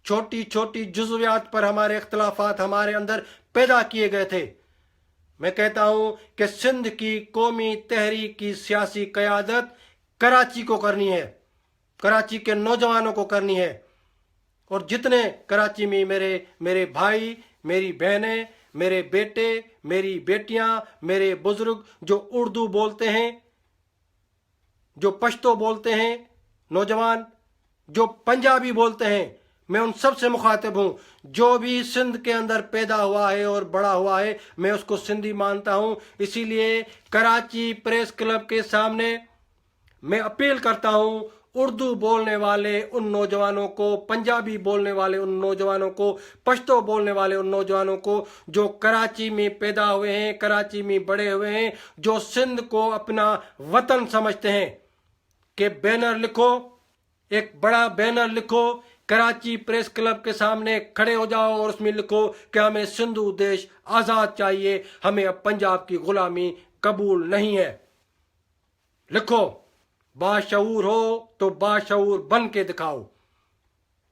چھوٹی چھوٹی جزویات پر ہمارے اختلافات ہمارے اندر پیدا کیے گئے تھے. میں کہتا ہوں کہ سندھ کی قومی تحریک کی سیاسی قیادت کراچی کو کرنی ہے، کراچی کے نوجوانوں کو کرنی ہے. اور جتنے کراچی میں میرے بھائی، میری بہنیں، میرے بیٹے، میری بیٹیاں، میرے بزرگ جو اردو بولتے ہیں، جو پشتو بولتے ہیں، نوجوان جو پنجابی بولتے ہیں، میں ان سب سے مخاطب ہوں جو بھی سندھ کے اندر پیدا ہوا ہے اور بڑا ہوا ہے، میں اس کو سندھی مانتا ہوں۔ اسی لیے کراچی پریس کلب کے سامنے میں اپیل کرتا ہوں اردو بولنے والے ان نوجوانوں کو، پنجابی بولنے والے ان نوجوانوں کو، پشتو بولنے والے ان نوجوانوں کو جو کراچی میں پیدا ہوئے ہیں، کراچی میں بڑے ہوئے ہیں، جو سندھ کو اپنا وطن سمجھتے ہیں، کہ بینر لکھو، ایک بڑا بینر لکھو، کراچی پریس کلب کے سامنے کھڑے ہو جاؤ اور اس میں لکھو کہ ہمیں سندھو دیش آزاد چاہیے، ہمیں اب پنجاب کی غلامی قبول نہیں ہے۔ لکھو، باشعور ہو تو باشعور بن کے دکھاؤ۔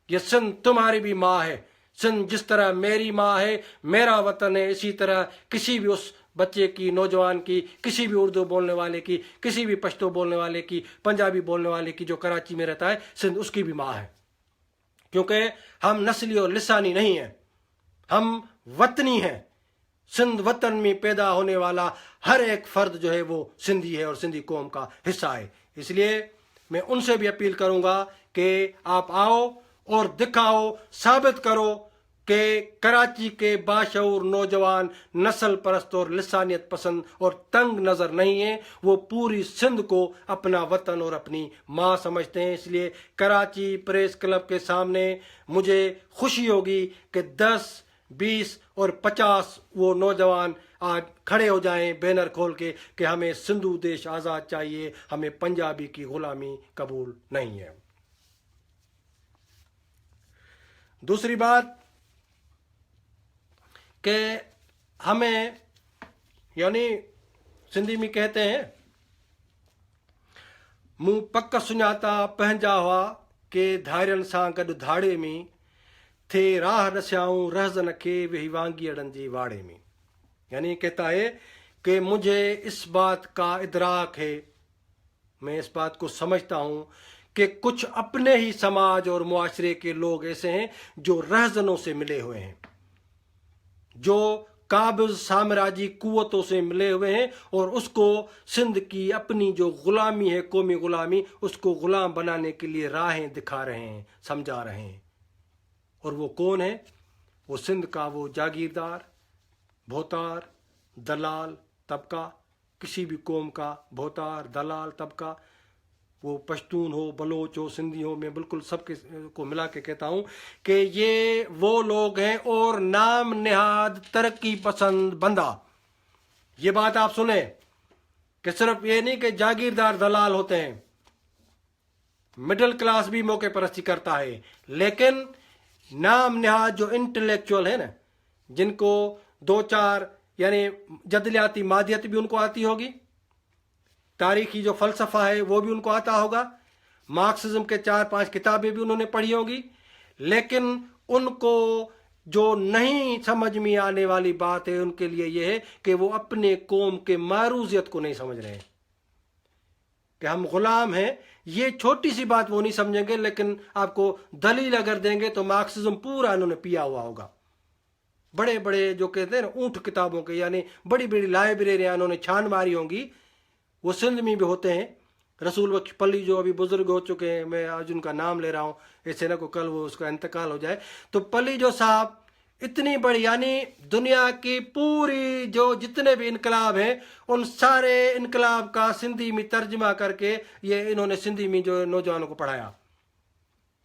یہ سندھ تمہاری بھی ماں ہے، سندھ جس طرح میری ماں ہے، میرا وطن ہے، اسی طرح کسی بھی اس بچے کی، نوجوان کی، کسی بھی اردو بولنے والے کی، کسی بھی پشتو بولنے والے کی، پنجابی بولنے والے کی جو کراچی میں رہتا ہے، سندھ اس کی بھی ماں ہے۔ کیونکہ ہم نسلی اور لسانی نہیں ہیں، ہم وطنی ہیں۔ سندھ وطن میں پیدا ہونے والا ہر ایک فرد جو ہے وہ سندھی ہے اور سندھی قوم کا حصہ ہے۔ اس لیے میں ان سے بھی اپیل کروں گا کہ آپ آؤ اور دکھاؤ، ثابت کرو کہ کراچی کے باشعور نوجوان نسل پرست اور لسانیت پسند اور تنگ نظر نہیں ہیں، وہ پوری سندھ کو اپنا وطن اور اپنی ماں سمجھتے ہیں۔ اس لیے کراچی پریس کلب کے سامنے مجھے خوشی ہوگی کہ 10، 20 اور 50 وہ نوجوان آج کھڑے ہو جائیں بینر کھول کے کہ ہمیں سندھو دیش آزاد چاہیے، ہمیں پنجابی کی غلامی قبول نہیں ہے۔ دوسری بات کہ ہمیں، یعنی سندھی میں کہتے ہیں موں پک سناتا پہنجا ہوا کہ دھارین سان گڈ دھاڑے میں تھے راہ ڈسیاؤں رہزن کے وہی وانگی اڑن جی واڑے میں۔ یعنی کہتا ہے کہ مجھے اس بات کا ادراک ہے، میں اس بات کو سمجھتا ہوں کہ کچھ اپنے ہی سماج اور معاشرے کے لوگ ایسے ہیں جو رہزنوں سے ملے ہوئے ہیں، جو قابض سامراجی قوتوں سے ملے ہوئے ہیں، اور اس کو سندھ کی اپنی جو غلامی ہے، قومی غلامی، اس کو غلام بنانے کے لیے راہیں دکھا رہے ہیں، سمجھا رہے ہیں۔ اور وہ کون ہے؟ وہ سندھ کا وہ جاگیردار، بھوتار، دلال طبقہ، کسی بھی قوم کا بھوتار، دلال طبقہ، وہ پشتون ہو، بلوچ ہو، سندھی ہو، میں بالکل سب کے کو ملا کے کہتا ہوں کہ یہ وہ لوگ ہیں اور نام نہاد ترقی پسند بندہ۔ یہ بات آپ سنیں کہ صرف یہ نہیں کہ جاگیردار دلال ہوتے ہیں، مڈل کلاس بھی موقع پرستی کرتا ہے، لیکن نام نہاد جو انٹلیکچوئل ہے نا، جن کو 2-4 یعنی جدلیاتی مادیت بھی ان کو آتی ہوگی، تاریخی جو فلسفہ ہے وہ بھی ان کو آتا ہوگا، مارکسزم کے 4-5 کتابیں بھی انہوں نے پڑھی ہوں گی، لیکن ان کو جو نہیں سمجھ میں آنے والی بات ہے ان کے لیے یہ ہے کہ وہ اپنے قوم کے معروضیت کو نہیں سمجھ رہے ہیں، کہ ہم غلام ہیں۔ یہ چھوٹی سی بات وہ نہیں سمجھیں گے، لیکن آپ کو دلیل اگر دیں گے تو مارکسزم پورا انہوں نے پیا ہوا ہوگا۔ بڑے بڑے جو کہتے ہیں نا اونٹ کتابوں کے، یعنی بڑی بڑی لائبریریاں انہوں نے چھان ماری ہوں گی، وہ سندھ میں بھی ہوتے ہیں۔ رسول بخش پلی جو ابھی بزرگ ہو چکے ہیں، میں آج ان کا نام لے رہا ہوں ایسے نہ کو کل وہ اس کا انتقال ہو جائے، تو پلی جو صاحب اتنی بڑی، یعنی دنیا کی پوری جو جتنے بھی انقلاب ہیں ان سارے انقلاب کا سندھی میں ترجمہ کر کے یہ انہوں نے سندھی میں جو نوجوانوں کو پڑھایا۔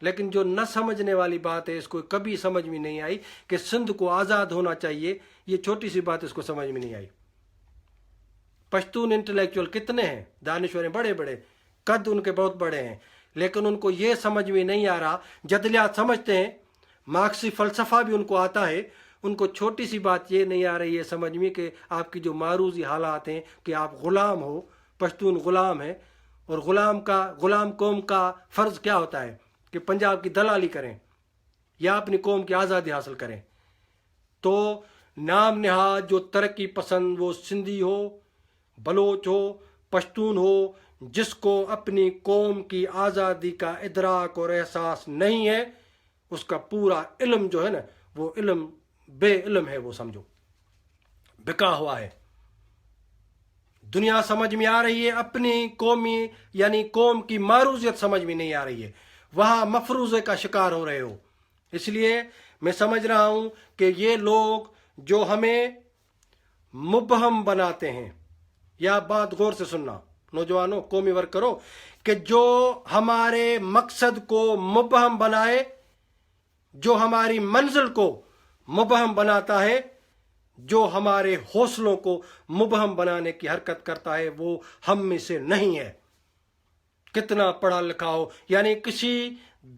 لیکن جو نہ سمجھنے والی بات ہے، اس کو کبھی سمجھ میں نہیں آئی کہ سندھ کو آزاد ہونا چاہیے، یہ چھوٹی سی بات اس کو سمجھ میں نہیں آئی۔ پشتون انٹلیکچوئل کتنے ہیں، دانشور ہیں، بڑے بڑے، قد ان کے بہت بڑے ہیں، لیکن ان کو یہ سمجھ میں نہیں آ رہا، جدلیات سمجھتے ہیں، مارکسی فلسفہ بھی ان کو آتا ہے، ان کو چھوٹی سی بات یہ نہیں آ رہی ہے سمجھ میں کہ آپ کی جو معروضی حالات ہیں کہ آپ غلام ہو، پشتون غلام ہے، اور غلام قوم کا فرض کیا ہوتا ہے کہ پنجاب کی دلالی کریں یا اپنی قوم کی آزادی حاصل کریں۔ تو نام نہاد جو ترقی پسند، وہ سندھی ہو، بلوچ ہو، پشتون ہو، جس کو اپنی قوم کی آزادی کا ادراک اور احساس نہیں ہے، اس کا پورا علم جو ہے نا وہ علم بے علم ہے، وہ سمجھو بکا ہوا ہے۔ دنیا سمجھ میں آ رہی ہے، اپنی قومی یعنی قوم کی معروضیت سمجھ میں نہیں آ رہی ہے، وہاں مفروضے کا شکار ہو رہے ہو، اس لیے میں سمجھ رہا ہوں کہ یہ لوگ جو ہمیں مبہم بناتے ہیں، یا بات غور سے سننا نوجوانوں، قومی ورکروں، کہ جو ہمارے مقصد کو مبہم بنائے، جو ہماری منزل کو مبہم بناتا ہے، جو ہمارے حوصلوں کو مبہم بنانے کی حرکت کرتا ہے، وہ ہم میں سے نہیں ہے، کتنا پڑھا لکھا ہو۔ یعنی کسی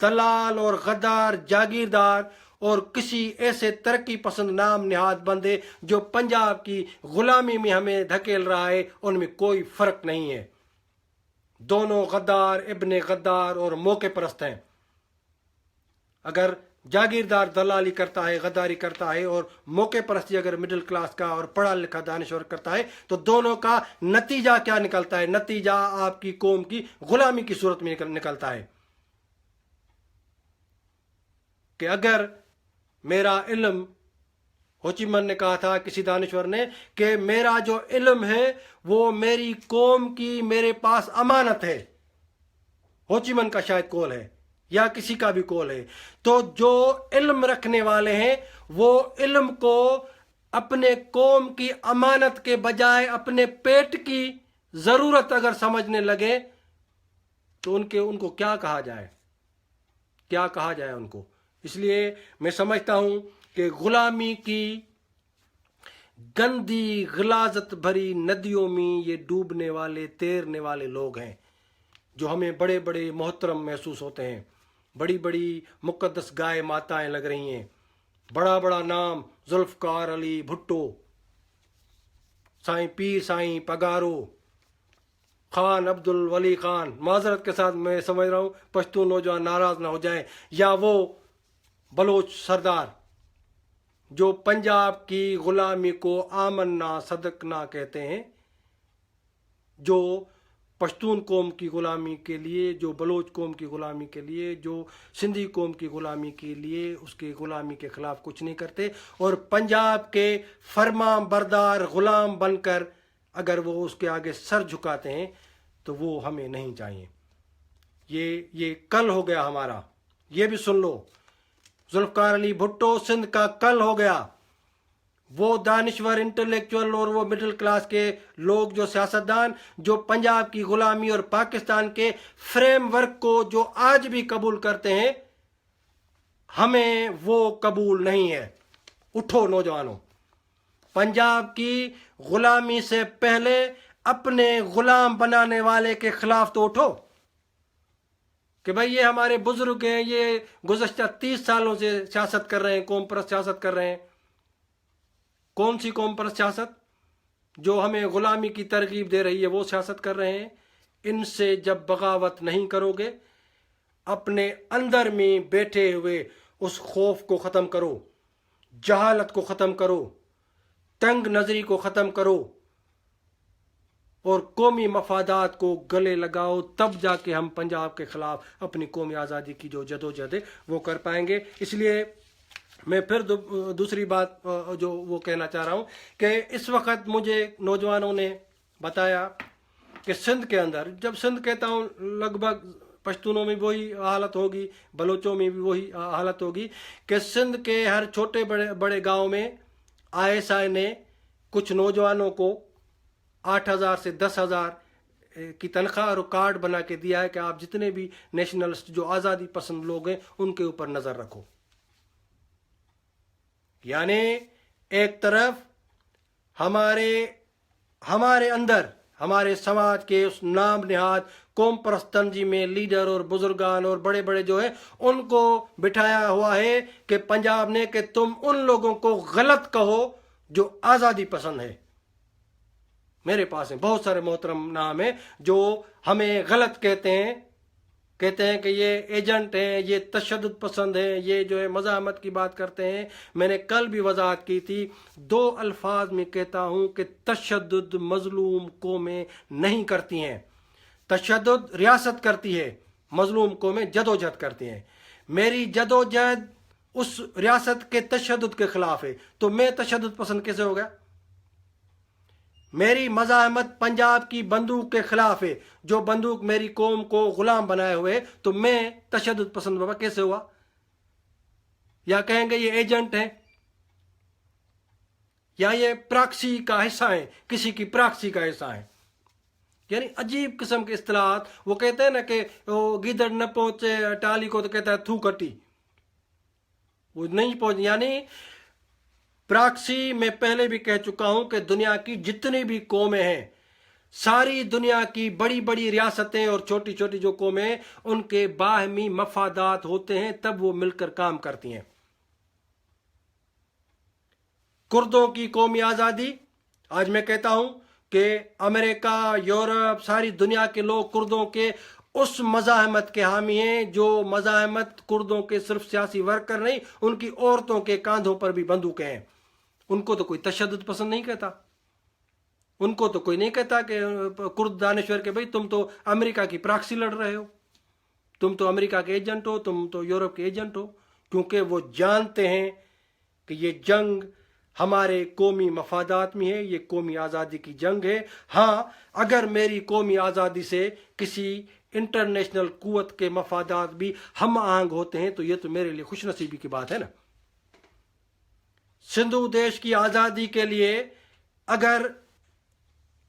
دلال اور غدار جاگیردار اور کسی ایسے ترقی پسند نام نہاد بندے جو پنجاب کی غلامی میں ہمیں دھکیل رہا ہے، ان میں کوئی فرق نہیں ہے۔ دونوں غدار، ابن غدار اور موقع پرست ہیں۔ اگر جاگیردار دلالی کرتا ہے، غداری کرتا ہے، اور موقع پرستی اگر مڈل کلاس کا اور پڑھا لکھا دانشور کرتا ہے، تو دونوں کا نتیجہ کیا نکلتا ہے؟ نتیجہ آپ کی قوم کی غلامی کی صورت میں نکلتا ہے۔ کہ اگر میرا علم، ہو چی من نے کہا تھا کسی دانشور نے، کہ میرا جو علم ہے وہ میری قوم کی میرے پاس امانت ہے، ہو چی من کا شاید قول ہے یا کسی کا بھی قول ہے، تو جو علم رکھنے والے ہیں وہ علم کو اپنے قوم کی امانت کے بجائے اپنے پیٹ کی ضرورت اگر سمجھنے لگے تو ان کو کیا کہا جائے؟ کیا کہا جائے ان کو؟ اس لیے میں سمجھتا ہوں کہ غلامی کی گندی غلاظت بھری ندیوں میں یہ ڈوبنے والے، تیرنے والے لوگ ہیں، جو ہمیں بڑے بڑے محترم محسوس ہوتے ہیں، بڑی بڑی مقدس گائے ماتائیں لگ رہی ہیں، بڑا بڑا نام ذوالفقار علی بھٹو، سائیں پیر سائیں پگارو، خان عبد الولی خان، معذرت کے ساتھ میں سمجھ رہا ہوں پشتو نوجوان ناراض نہ ہو جائیں، یا وہ بلوچ سردار جو پنجاب کی غلامی کو آمنا صدقنا کہتے ہیں، جو پشتون قوم کی غلامی کے لیے، جو بلوچ قوم کی غلامی کے لیے، جو سندھی قوم کی غلامی کے لیے، اس کی غلامی کے خلاف کچھ نہیں کرتے، اور پنجاب کے فرمان بردار غلام بن کر اگر وہ اس کے آگے سر جھکاتے ہیں تو وہ ہمیں نہیں چاہیے۔ یہ کل ہو گیا ہمارا، یہ بھی سن لو، ذوالفقار علی بھٹو سندھ کا کل ہو گیا۔ وہ دانشور انٹلیکچوئل اور وہ مڈل کلاس کے لوگ، جو سیاستدان، جو پنجاب کی غلامی اور پاکستان کے فریم ورک کو جو آج بھی قبول کرتے ہیں، ہمیں وہ قبول نہیں ہے۔ اٹھو نوجوانوں، پنجاب کی غلامی سے پہلے اپنے غلام بنانے والے کے خلاف تو اٹھو، کہ بھئی یہ ہمارے بزرگ ہیں، یہ گزشتہ 30 سالوں سے سیاست کر رہے ہیں، قوم پرست سیاست کر رہے ہیں۔ کون سی قوم پرست سیاست؟ جو ہمیں غلامی کی ترغیب دے رہی ہے وہ سیاست کر رہے ہیں۔ ان سے جب بغاوت نہیں کرو گے، اپنے اندر میں بیٹھے ہوئے اس خوف کو ختم کرو، جہالت کو ختم کرو، تنگ نظری کو ختم کرو، اور قومی مفادات کو گلے لگاؤ، تب جا کے ہم پنجاب کے خلاف اپنی قومی آزادی کی جو جدوجہد ہے وہ کر پائیں گے۔ اس لیے میں پھر دوسری بات جو وہ کہنا چاہ رہا ہوں کہ اس وقت مجھے نوجوانوں نے بتایا کہ سندھ کے اندر، جب سندھ کہتا ہوں لگ بھگ پشتونوں میں وہی حالت ہوگی، بلوچوں میں بھی وہی حالت ہوگی، کہ سندھ کے ہر چھوٹے بڑے گاؤں میں ISI نے کچھ نوجوانوں کو 8,000 سے 10,000 کی تنخواہ اور کارڈ بنا کے دیا ہے کہ آپ جتنے بھی نیشنلسٹ جو آزادی پسند لوگ ہیں ان کے اوپر نظر رکھو۔ یعنی ایک طرف ہمارے اندر، ہمارے سماج کے اس نام نہاد قوم پرست تنظیمیں، لیڈر اور بزرگان اور بڑے بڑے جو ہیں، ان کو بٹھایا ہوا ہے کہ پنجاب نے، کہ تم ان لوگوں کو غلط کہو جو آزادی پسند ہے۔ میرے پاس ہیں بہت سارے محترم نام ہیں جو ہمیں غلط کہتے ہیں کہ یہ ایجنٹ ہیں، یہ تشدد پسند ہیں، یہ جو ہے مزاحمت کی بات کرتے ہیں۔ میں نے کل بھی وضاحت کی تھی، 2 الفاظ میں کہتا ہوں کہ تشدد مظلوم قومیں نہیں کرتی ہیں، تشدد ریاست کرتی ہے، مظلوم قومیں جدوجہد کرتی ہیں۔ میری جدوجہد اس ریاست کے تشدد کے خلاف ہے، تو میں تشدد پسند کیسے ہو گیا؟ میری مزاحمت پنجاب کی بندوق کے خلاف ہے، جو بندوق میری قوم کو غلام بنائے ہوئے، تو میں تشدد پسند بابا کیسے ہوا؟ یا کہیں گے یہ ایجنٹ ہیں، یا یہ پراکسی کا حصہ ہیں، کسی کی پراکسی کا حصہ ہیں. یعنی عجیب قسم کے اصطلاحات. وہ کہتے ہیں نا کہ وہ گیدڑ نہ پہنچے ٹالی کو تو کہتا ہے تھو کٹی. وہ نہیں پہنچ. یعنی پراکسی میں پہلے بھی کہہ چکا ہوں کہ دنیا کی جتنی بھی قومیں ہیں، ساری دنیا کی بڑی بڑی ریاستیں اور چھوٹی چھوٹی جو قومیں ہیں، ان کے باہمی مفادات ہوتے ہیں، تب وہ مل کر کام کرتی ہیں. کردوں کی قومی آزادی، آج میں کہتا ہوں کہ امریکہ، یورپ، ساری دنیا کے لوگ کردوں کے اس مزاحمت کے حامی ہیں جو مزاحمت کردوں کے صرف سیاسی ورکر نہیں، ان کی عورتوں کے کاندھوں پر بھی بندوقیں ہیں. ان کو تو کوئی تشدد پسند نہیں کہتا. ان کو تو کوئی نہیں کہتا کہ کرد دانشور کہ بھئی تم تو امریکہ کی پراکسی لڑ رہے ہو، تم تو امریکہ کے ایجنٹ ہو، تم تو یورپ کے ایجنٹ ہو. کیونکہ وہ جانتے ہیں کہ یہ جنگ ہمارے قومی مفادات میں ہے، یہ قومی آزادی کی جنگ ہے. ہاں، اگر میری قومی آزادی سے کسی انٹرنیشنل قوت کے مفادات بھی ہم آہنگ ہوتے ہیں تو یہ تو میرے لیے خوش نصیبی کی بات ہے نا. سندھو دیش کی آزادی کے لیے اگر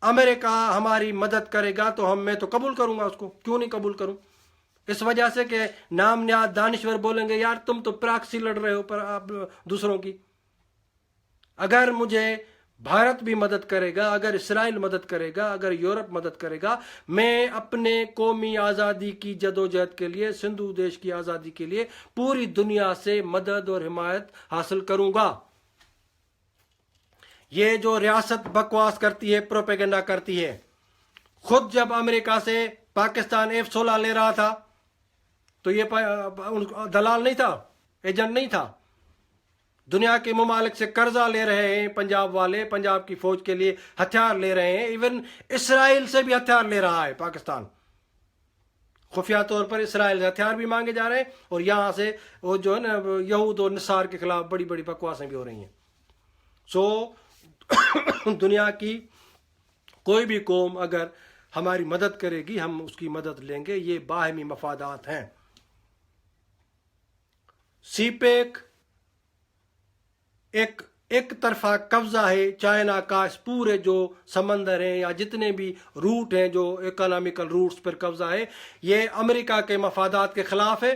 امریکہ ہماری مدد کرے گا تو میں تو قبول کروں گا اس کو. کیوں نہیں قبول کروں؟ اس وجہ سے کہ نام نیاد دانشور بولیں گے یار تم تو پراکسی لڑ رہے ہو پر آپ دوسروں کی. اگر مجھے بھارت بھی مدد کرے گا، اگر اسرائیل مدد کرے گا، اگر یورپ مدد کرے گا، میں اپنے قومی آزادی کی جدوجہد کے لیے، سندھو دیش کی آزادی کے لیے پوری دنیا سے مدد اور حمایت حاصل کروں گا. یہ جو ریاست بکواس کرتی ہے، پروپیگنڈا کرتی ہے، خود جب امریکہ سے پاکستان F-16 لے رہا تھا تو یہ دلال نہیں تھا، ایجنٹ نہیں تھا. دنیا کے ممالک سے قرضہ لے رہے ہیں پنجاب والے، پنجاب کی فوج کے لیے ہتھیار لے رہے ہیں. ایون اسرائیل سے بھی ہتھیار لے رہا ہے پاکستان. خفیہ طور پر اسرائیل سے ہتھیار بھی مانگے جا رہے ہیں، اور یہاں سے وہ جو ہے نا یہود و نصار کے خلاف بڑی بڑی بکواسیں بھی ہو رہی ہیں. دنیا کی کوئی بھی قوم اگر ہماری مدد کرے گی ہم اس کی مدد لیں گے. یہ باہمی مفادات ہیں. سی پیک ایک طرفہ قبضہ ہے چائنا کا اس پورے جو سمندر ہیں یا جتنے بھی روٹ ہیں جو اکنامیکل روٹس پر قبضہ ہے. یہ امریکہ کے مفادات کے خلاف ہے،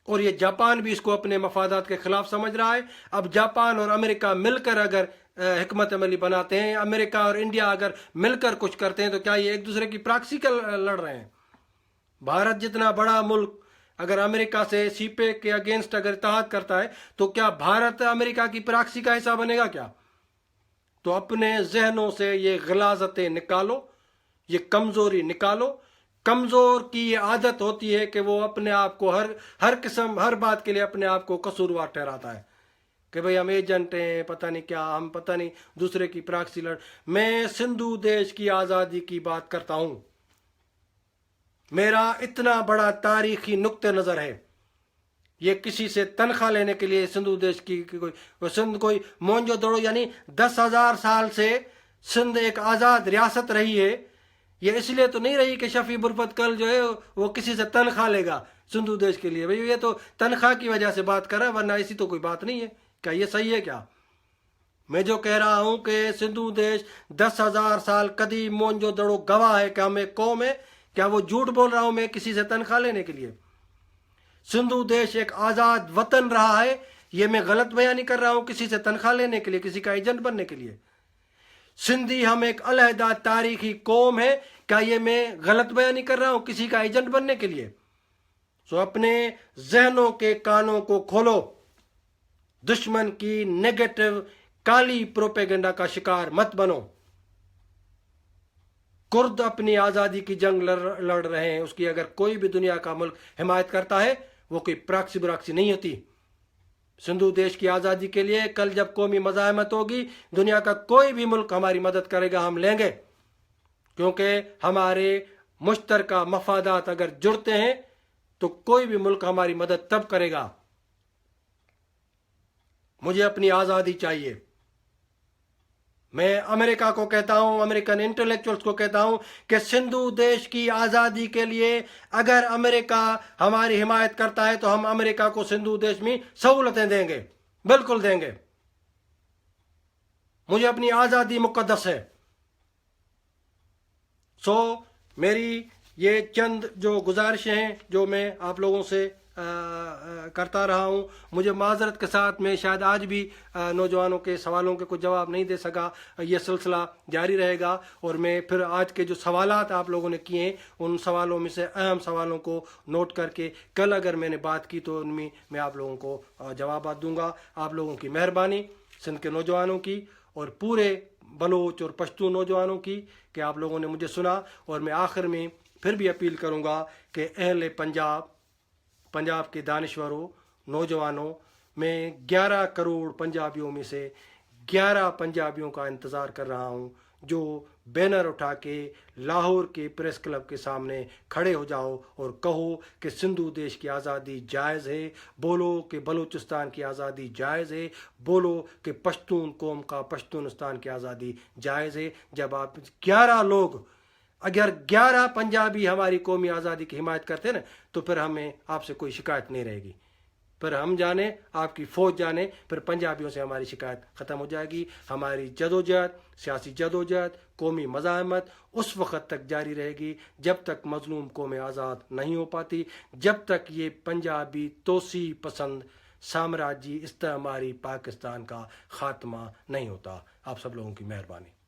اور یہ جاپان بھی اس کو اپنے مفادات کے خلاف سمجھ رہا ہے. اب جاپان اور امریکہ مل کر اگر حکمت عملی بناتے ہیں، امریکہ اور انڈیا اگر مل کر کچھ کرتے ہیں تو کیا یہ ایک دوسرے کی پراکسی کا لڑ رہے ہیں؟ بھارت جتنا بڑا ملک اگر امریکہ سے سی پیک کے اگینسٹ اگر اتحاد کرتا ہے تو کیا بھارت امریکہ کی پراکسی کا حصہ بنے گا کیا؟ تو اپنے ذہنوں سے یہ غلاظتیں نکالو، یہ کمزوری نکالو. کمزور کی یہ عادت ہوتی ہے کہ وہ اپنے آپ کو ہر بات کے لیے اپنے آپ کو قصوروار ٹھہراتا ہے کہ بھئی ہم ایجنٹ ہیں، پتہ نہیں کیا، ہم پتہ نہیں دوسرے کی پراکسی لڑ. میں سندھو دیش کی آزادی کی بات کرتا ہوں. میرا اتنا بڑا تاریخی نقطہ نظر ہے. یہ کسی سے تنخواہ لینے کے لیے سندھو دیش کی سندھ کوئی مونجو دڑو، یعنی 10,000 سال سے سندھ ایک آزاد ریاست رہی ہے. یہ اس لیے تو نہیں رہی کہ شفیع برفت کل جو ہے وہ کسی سے تنخواہ لے گا سندھو دیش کے لیے. بھئی یہ تو تنخواہ کی وجہ سے بات کر رہا ہے، ورنہ ایسی تو کوئی بات نہیں ہے. کیا یہ صحیح ہے کیا؟ میں جو کہہ رہا ہوں کہ سندھو دیش 10,000 سال قدیم مونجو دڑو گواہ ہے کہ ہم ایک قوم ہے. کیا وہ جھوٹ بول رہا ہوں میں کسی سے تنخواہ لینے کے لیے؟ سندھو دیش ایک آزاد وطن رہا ہے. یہ میں غلط بیان نہیں کر رہا ہوں کسی سے تنخواہ لینے کے لیے، کسی کا ایجنٹ بننے کے لیے. سندھی ہم ایک علیحدہ تاریخی قوم ہے. کیا یہ میں غلط بیان نہیں کر رہا ہوں کسی کا ایجنٹ بننے کے لیے؟ سو اپنے ذہنوں کے کانوں کو کھولو. دشمن کی نیگیٹو کالی پروپیگنڈا کا شکار مت بنو. کرد اپنی آزادی کی جنگ لڑ رہے ہیں، اس کی اگر کوئی بھی دنیا کا ملک حمایت کرتا ہے وہ کوئی پراکسی نہیں ہوتی. سندھو دیش کی آزادی کے لیے کل جب قومی مزاحمت ہوگی، دنیا کا کوئی بھی ملک ہماری مدد کرے گا، ہم لیں گے. کیونکہ ہمارے مشترکہ مفادات اگر جڑتے ہیں تو کوئی بھی ملک ہماری مدد تب کرے گا. مجھے اپنی آزادی چاہیے. میں امریکہ کو کہتا ہوں، امریکن انٹلیکچوئلس کو کہتا ہوں کہ سندھو دیش کی آزادی کے لیے اگر امریکہ ہماری حمایت کرتا ہے تو ہم امریکہ کو سندھو دیش میں سہولتیں دیں گے، بالکل دیں گے. مجھے اپنی آزادی مقدس ہے. میری یہ چند جو گزارشیں ہیں جو میں آپ لوگوں سے کرتا رہا ہوں، مجھے معذرت کے ساتھ میں شاید آج بھی نوجوانوں کے سوالوں کے کچھ جواب نہیں دے سکا. یہ سلسلہ جاری رہے گا اور میں پھر آج کے جو سوالات آپ لوگوں نے کیے ہیں ان سوالوں میں سے اہم سوالوں کو نوٹ کر کے کل اگر میں نے بات کی تو ان میں آپ لوگوں کو جوابات دوں گا. آپ لوگوں کی مہربانی، سندھ کے نوجوانوں کی اور پورے بلوچ اور پشتو نوجوانوں کی کہ آپ لوگوں نے مجھے سنا. اور میں آخر میں پھر بھی اپیل کروں گا کہ اہل پنجاب کے دانشوروں، نوجوانوں، میں 11 کروڑ پنجابیوں میں سے 11 پنجابیوں کا انتظار کر رہا ہوں جو بینر اٹھا کے لاہور کے پریس کلب کے سامنے کھڑے ہو جاؤ اور کہو کہ سندھو دیش کی آزادی جائز ہے، بولو کہ بلوچستان کی آزادی جائز ہے، بولو کہ پشتون قوم کا پشتونستان کی آزادی جائز ہے. جب آپ 11 لوگ، اگر 11 پنجابی ہماری قومی آزادی کی حمایت کرتے ہیں نا تو پھر ہمیں آپ سے کوئی شکایت نہیں رہے گی. پھر ہم جانے، آپ کی فوج جانے، پھر پنجابیوں سے ہماری شکایت ختم ہو جائے گی. ہماری جدوجہد، سیاسی جدوجہد، قومی مزاحمت اس وقت تک جاری رہے گی جب تک مظلوم قومیں آزاد نہیں ہو پاتی، جب تک یہ پنجابی توسیع پسند سامراجی استعماری پاکستان کا خاتمہ نہیں ہوتا. آپ سب لوگوں کی مہربانی.